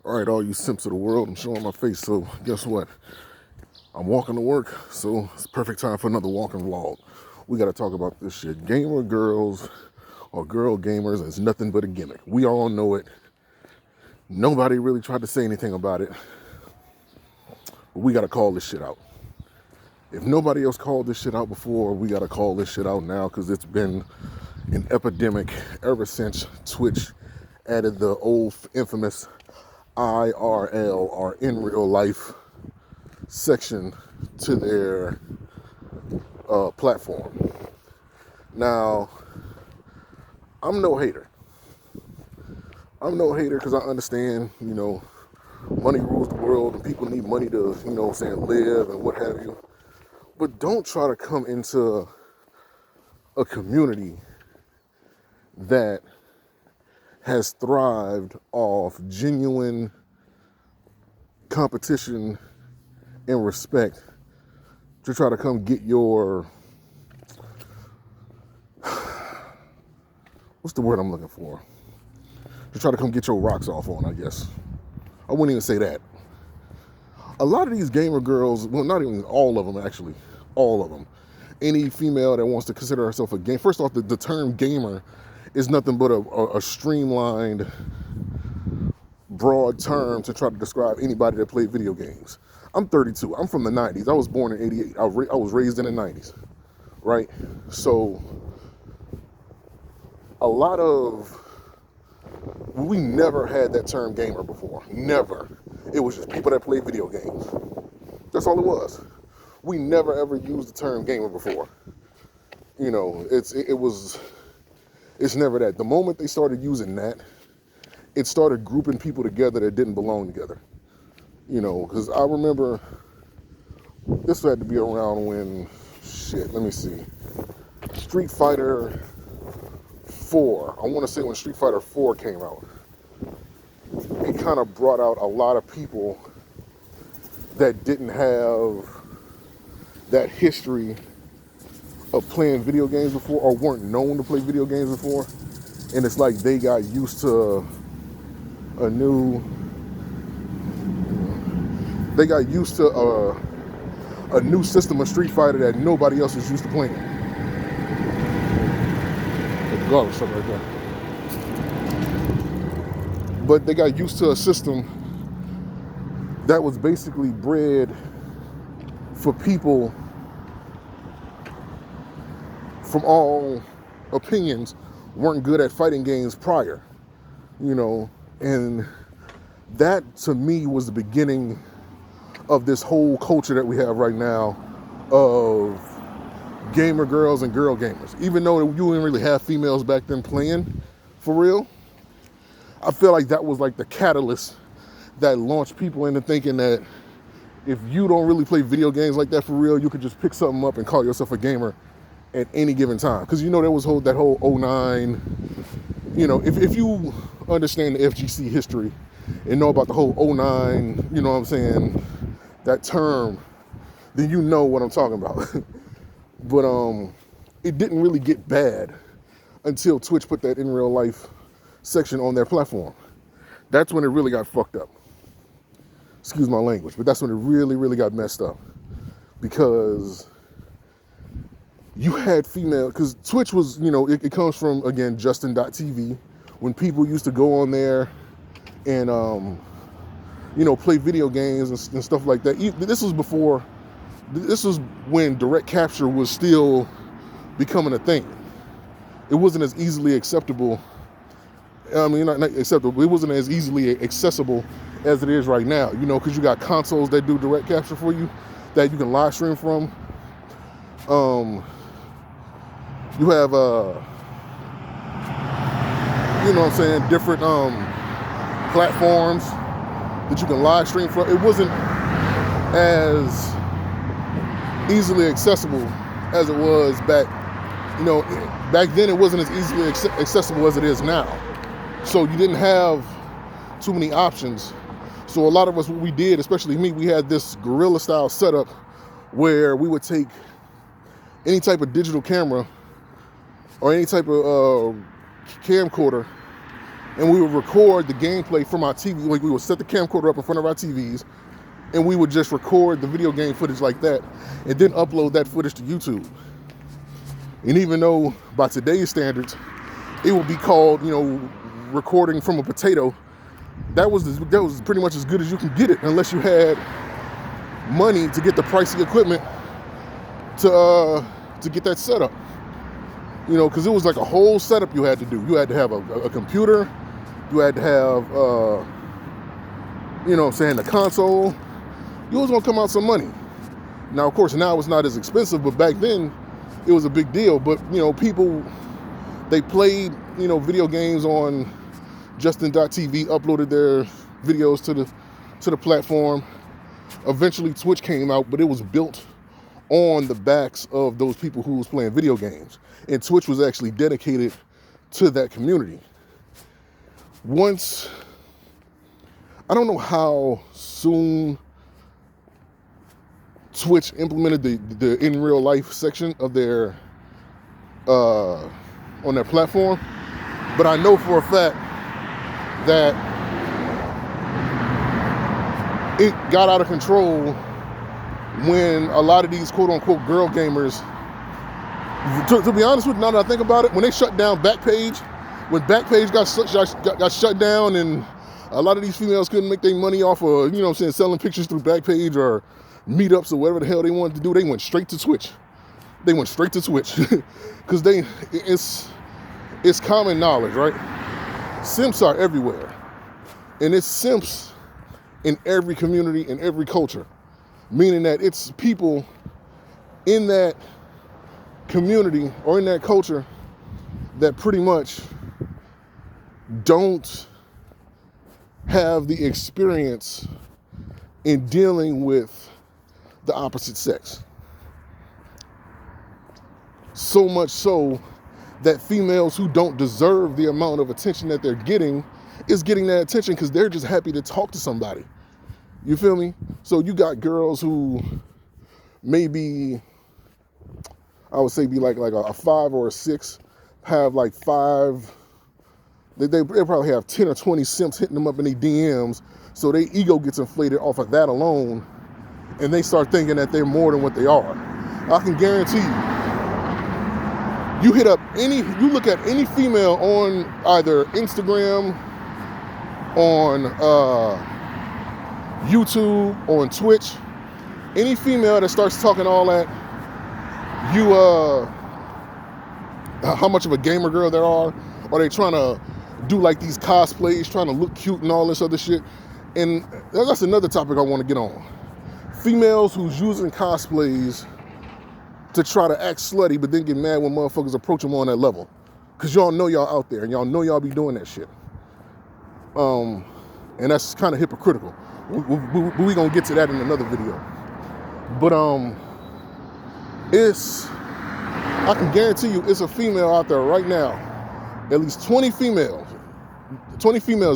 All right, all you simps of the world, I'm showing my face, so guess what? I'm walking to work, so it's perfect time for another walking vlog. We gotta talk about this shit. Gamer girls or girl gamers is nothing but a gimmick. We all know it. Nobody really tried to say anything about it, but we gotta call this shit out. If nobody else called this shit out before, we gotta call this shit out now because it's been an epidemic ever since Twitch added the old infamous IRL, or in real life, section to their platform. Now, I'm no hater. Because I understand, money rules the world and people need money to, live and what have you. But don't try to come into a community that has thrived off genuine competition and respect to try to come get your, what's the word I'm looking for? To try to come get your rocks off on, I guess. I wouldn't even say that. A lot of these gamer girls, well, not even all of them actually, all of them. Any female that wants to consider herself a game, first off, the term gamer is nothing but a streamlined, broad term to try to describe anybody that played video games. I'm 32. I'm from the 90s. I was born in 88. I was raised in the 90s, right? So we never had that term gamer before. Never. It was just people that played video games. That's all it was. We never ever used the term gamer before. It's never that. The moment they started using that, it started grouping people together that didn't belong together. Because I remember this had to be around when, let me see, Street Fighter 4. I want to say when Street Fighter 4 came out. It kind of brought out a lot of people that didn't have that history of playing video games before or weren't known to play video games before. And it's like they got used to a new system of Street Fighter that nobody else is used to playing. Something like that. But they got used to a system that was basically bred for people from all opinions weren't good at fighting games prior, and that to me was the beginning of this whole culture that we have right now of gamer girls and girl gamers. Even though you didn't really have females back then playing for real, I feel like that was like the catalyst that launched people into thinking that if you don't really play video games like that for real, you could just pick something up and call yourself a gamer at any given time. Because there was that whole 09, if you understand the FGC history and know about the whole 09, that term, then you know what I'm talking about. But it didn't really get bad until Twitch put that in real life section on their platform. That's when it really got fucked up. Excuse my language, but that's when it really, really got messed up. Because you had because Twitch was, it comes from, again, Justin.tv, when people used to go on there and, play video games and stuff like that. This was when direct capture was still becoming a thing. It wasn't as easily acceptable. Not acceptable, it wasn't as easily accessible as it is right now, because you got consoles that do direct capture for you that you can live stream from. You have, different platforms that you can live stream from. It wasn't as easily accessible as it was back. Back then it wasn't as easily accessible as it is now. So you didn't have too many options. So a lot of us, what we did, especially me, we had this guerrilla style setup where we would take any type of digital camera or any type of camcorder and we would record the gameplay from our TV. Like we would set the camcorder up in front of our TVs, and we would just record the video game footage like that, and then upload that footage to YouTube. And even though by today's standards, it would be called, recording from a potato, that was pretty much as good as you can get it, unless you had money to get the pricey equipment to get that set up. Because it was like a whole setup you had to do. You had to have a computer. You had to have, the console. You was gonna come out some money. Now, of course, now it's not as expensive, but back then it was a big deal. But people, they played video games on Justin.tv, uploaded their videos to the platform. Eventually, Twitch came out, but it was built on the backs of those people who was playing video games, and Twitch was actually dedicated to that community. Once, I don't know how soon Twitch implemented the in real life section of their on their platform, but I know for a fact that it got out of control when a lot of these quote unquote girl gamers, to be honest with you, now that I think about it, when they shut down Backpage, when Backpage got shut down, and a lot of these females couldn't make their money off of, selling pictures through Backpage or meetups or whatever the hell they wanted to do, they went straight to Twitch. Because it's common knowledge, right? Simps are everywhere. And it's simps in every community, in every culture. Meaning that it's people in that community or in that culture that pretty much don't have the experience in dealing with the opposite sex. So much so that females who don't deserve the amount of attention that they're getting is getting that attention because they're just happy to talk to somebody. You feel me? So you got girls who maybe, I would say, be like a 5 or a 6, have like 5, they probably have 10 or 20 simps hitting them up in their DMs, so their ego gets inflated off of that alone, and they start thinking that they're more than what they are. I can guarantee you, you look at any female on either Instagram, on YouTube, on Twitch, any female that starts talking all that, how much of a gamer girl they are they trying to do like these cosplays, trying to look cute and all this other shit. And that's another topic I want to get on. Females who's using cosplays to try to act slutty, but then get mad when motherfuckers approach them on that level. Because y'all know y'all out there, and y'all know y'all be doing that shit. And that's kind of hypocritical. We gonna get to that in another video. But I can guarantee you it's a female out there right now, at least 20 females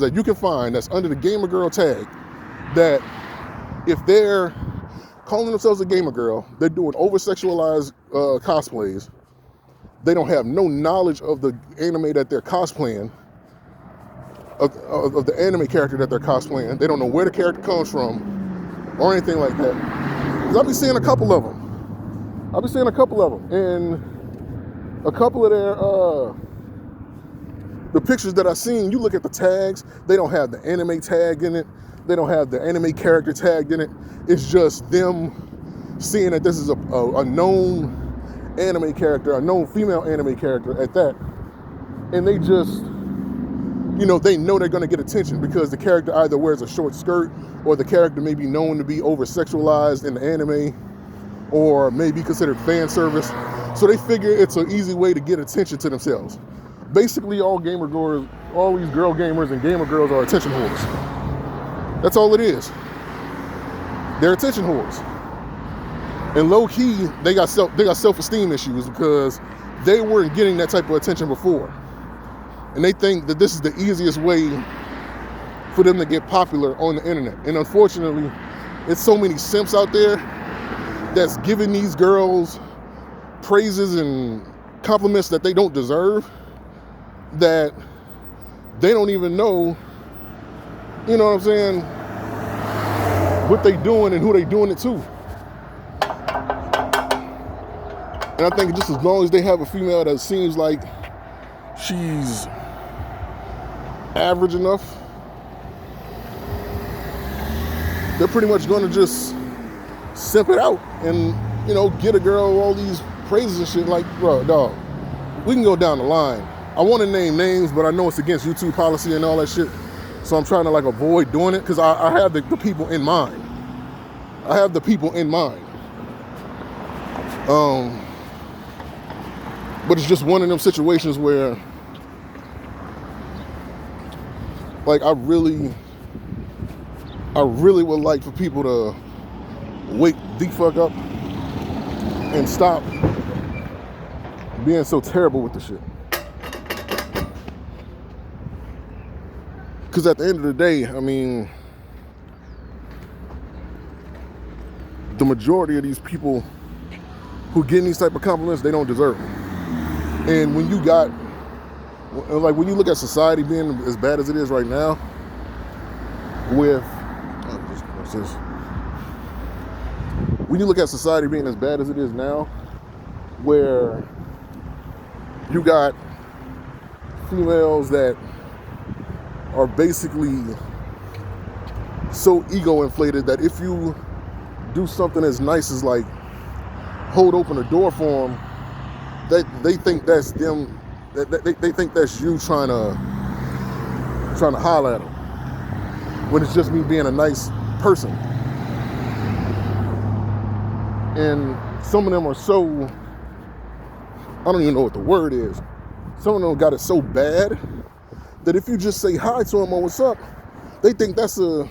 that you can find that's under the gamer girl tag, that if they're calling themselves a gamer girl, they're doing over-sexualized cosplays, they don't have no knowledge of the anime that they're cosplaying, of the anime character that they're cosplaying. They don't know where the character comes from or anything like that. Because I've been seeing a couple of them. And a couple of the pictures that I've seen, you look at the tags, they don't have the anime tag in it. They don't have the anime character tagged in it. It's just them seeing that this is a known anime character, a known female anime character at that. And they just, they know they're gonna get attention because the character either wears a short skirt, or the character may be known to be over-sexualized in the anime, or may be considered fan service. So they figure it's an easy way to get attention to themselves. Basically, all these girl gamers and gamer girls are attention whores. That's all it is. They're attention whores. And low key, they got self-esteem issues because they weren't getting that type of attention before. And they think that this is the easiest way for them to get popular on the internet. And unfortunately, it's so many simps out there that's giving these girls praises and compliments that they don't deserve, that they don't even know, you know what I'm saying, what they doing and who they doing it to. And I think just as long as they have a female that seems like she's average enough, they're pretty much going to just simp it out and, you know, get a girl all these praises and shit. Like, bro, dog, we can go down the line. I want to name names, but I know it's against YouTube policy and all that shit. So I'm trying to like avoid doing it because I have the people in mind. I have the people in mind. But it's just one of them situations where, like, I really would like for people to wake the fuck up and stop being so terrible with the shit. Because at the end of the day, I mean, the majority of these people who get these type of compliments, they don't deserve them. And when you got, like, when you look at society being as bad as it is right now, when you look at society being as bad as it is now, where you got females that are basically so ego inflated that if you do something as nice as like hold open a door for them, they think that's them. They think that's you trying to holler at them, when it's just me being a nice person. And some of them are so, I don't even know what the word is. Some of them got it so bad that if you just say hi to them or what's up, they think that's a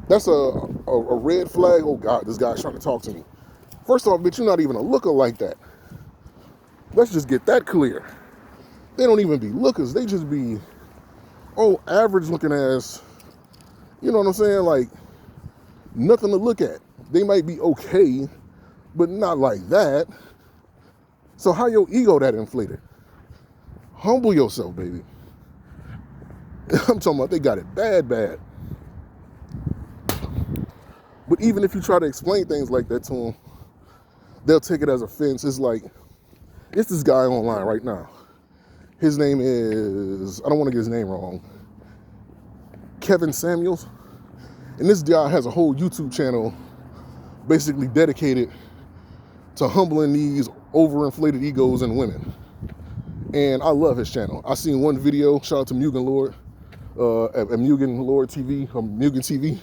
red flag. Oh God, this guy's trying to talk to me. First off, bitch, you're not even a looker like that. Let's just get that clear. They don't even be lookers. They just be, average looking ass. You know what I'm saying? Like, nothing to look at. They might be okay, but not like that. So how your ego that inflated? Humble yourself, baby. I'm talking about they got it bad. But even if you try to explain things like that to them, they'll take it as offense. It's like, it's this guy online right now. His name is, I don't want to get his name wrong, Kevin Samuels. And this guy has a whole YouTube channel basically dedicated to humbling these overinflated egos in women. And I love his channel. I seen one video, shout out to Mugen Lord, at Mugen Lord TV, or Mugen TV.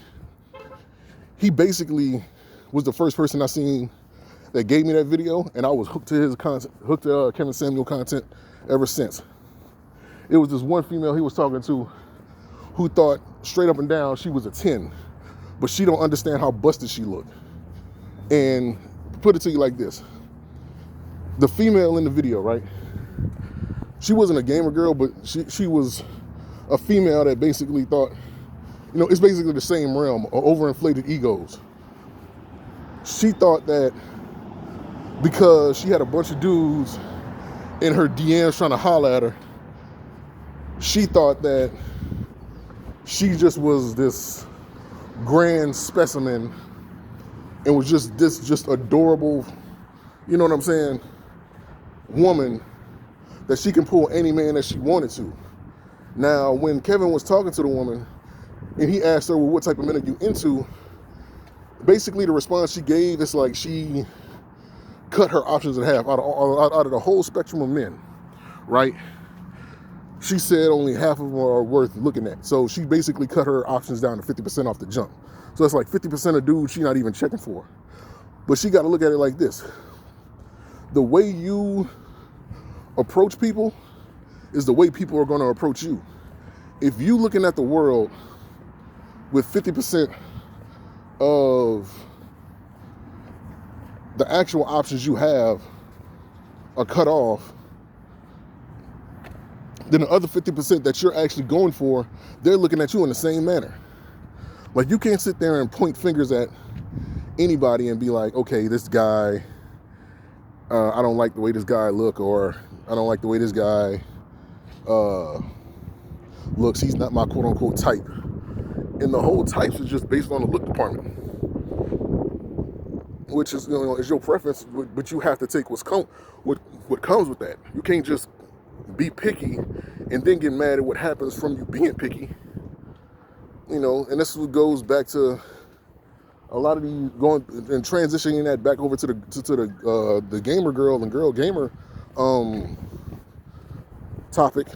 He basically was the first person I seen that gave me that video, and I was hooked to his content, hooked to Kevin Samuel content ever since. It was this one female he was talking to who thought straight up and down she was a 10, but she don't understand how busted she looked. And put it to you like this. The female in the video, right? She wasn't a gamer girl, but she was a female that basically thought, you know, it's basically the same realm of overinflated egos. She thought that because she had a bunch of dudes in her DMs trying to holler at her, she thought that she just was this grand specimen and was just this adorable, you know what I'm saying, woman that she can pull any man that she wanted to. Now, when Kevin was talking to the woman and he asked her, well, what type of men are you into? Basically, the response she gave is like she cut her options in half out of the whole spectrum of men, right? She said only half of them are worth looking at. So she basically cut her options down to 50% off the jump. So that's like 50% of dudes she's not even checking for. But she got to look at it like this. The way you approach people is the way people are going to approach you. If you looking at the world with 50% of the actual options you have are cut off, then the other 50% that you're actually going for, they're looking at you in the same manner. Like, you can't sit there and point fingers at anybody and be like, okay, this guy, I don't like the way this guy look, or I don't like the way this guy looks. He's not my quote unquote type. And the whole types is just based on the look department, which is, is your preference, but you have to take what comes with that. You can't just be picky and then get mad at what happens from you being picky. And this is what goes back to a lot of the going and transitioning that back over to the gamer girl and girl gamer topic.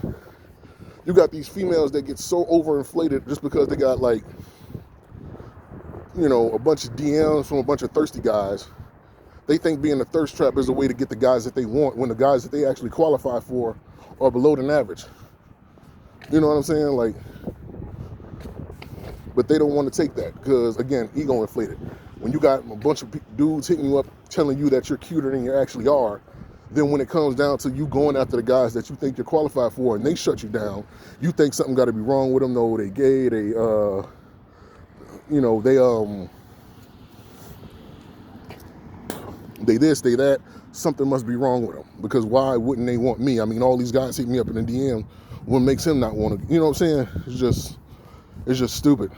You got these females that get so overinflated just because they got like, a bunch of DMs from a bunch of thirsty guys. They think being a thirst trap is a way to get the guys that they want when the guys that they actually qualify for are below than average. You know what I'm saying? Like, but they don't want to take that because, again, ego inflated. When you got a bunch of dudes hitting you up telling you that you're cuter than you actually are, then when it comes down to you going after the guys that you think you're qualified for and they shut you down, you think something got to be wrong with them. No, they gay, they this, they that. Something must be wrong with them, because why wouldn't they want me? I mean, all these guys hit me up in the DM. What makes him not want to? You know what I'm saying? It's just stupid.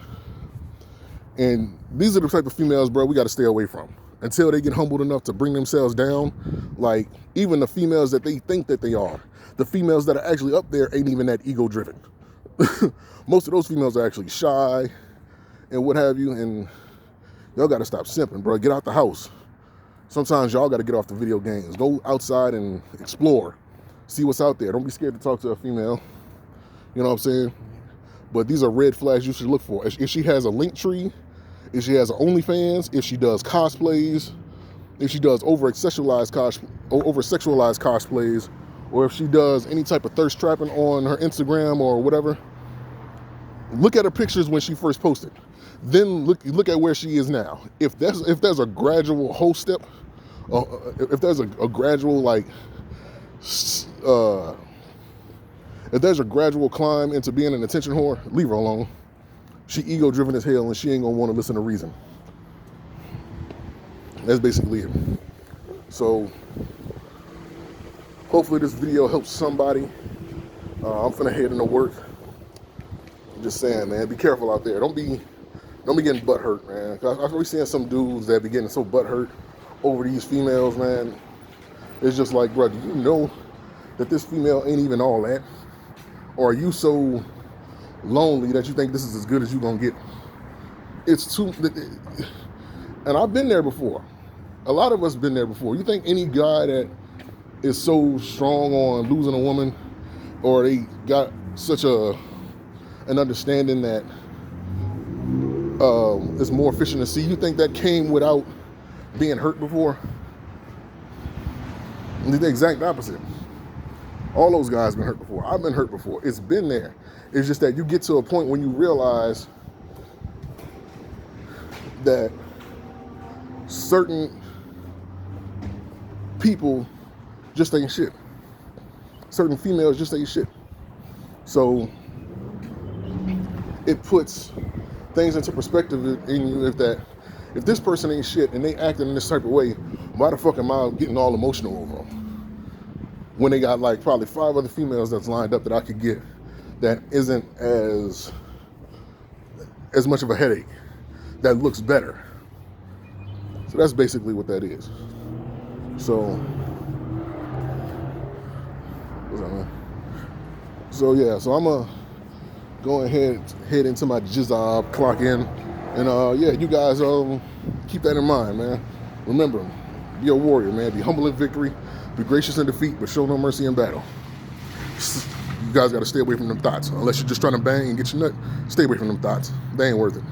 And these are the type of females, bro, we got to stay away from until they get humbled enough to bring themselves down. Like, even the females that they think that they are, the females that are actually up there ain't even that ego driven. Most of those females are actually shy and what have you. And y'all got to stop simping, bro. Get out the house. Sometimes y'all got to get off the video games. Go outside and explore. See what's out there. Don't be scared to talk to a female. You know what I'm saying? But these are red flags you should look for. If she has a Linktree, if she has an OnlyFans, if she does cosplays, if she does over-sexualized cosplays, or if she does any type of thirst trapping on her Instagram or whatever, look at her pictures when she first posted. Then look at where she is now. If there's a gradual whole step, if there's a gradual if there's a gradual climb into being an attention whore, leave her alone. She ego driven as hell and she ain't gonna want to listen to reason. That's basically it. So hopefully this video helps somebody. I'm finna head into work. I'm just saying, man, be careful out there. Don't be getting butt hurt, man. I've always seen some dudes that be getting so butt hurt over these females, man. It's just like, bro, do you know that this female ain't even all that? Or are you so lonely that you think this is as good as you gonna get? It's too, and I've been there before. A lot of us been there before. You think any guy that is so strong on losing a woman, or they got such an understanding that it's more fish in the sea, you think that came without being hurt before? The exact opposite. All those guys been hurt before. I've been hurt before. It's been there. It's just that you get to a point when you realize that certain people just ain't shit. Certain females just ain't shit. So it puts things into perspective in you. If this person ain't shit and they acting in this type of way, why the fuck am I getting all emotional over them? When they got like probably 5 other females that's lined up that I could get that isn't as much of a headache, that looks better. So that's basically what that is. So, what's that, man? So yeah, so I'm gonna go ahead, head into my job, clock in, and yeah, you guys keep that in mind, man. Remember, be a warrior, man. Be humble in victory, be gracious in defeat, but show no mercy in battle. You guys got to stay away from them thoughts. Unless you're just trying to bang and get your nut, stay away from them thoughts. They ain't worth it.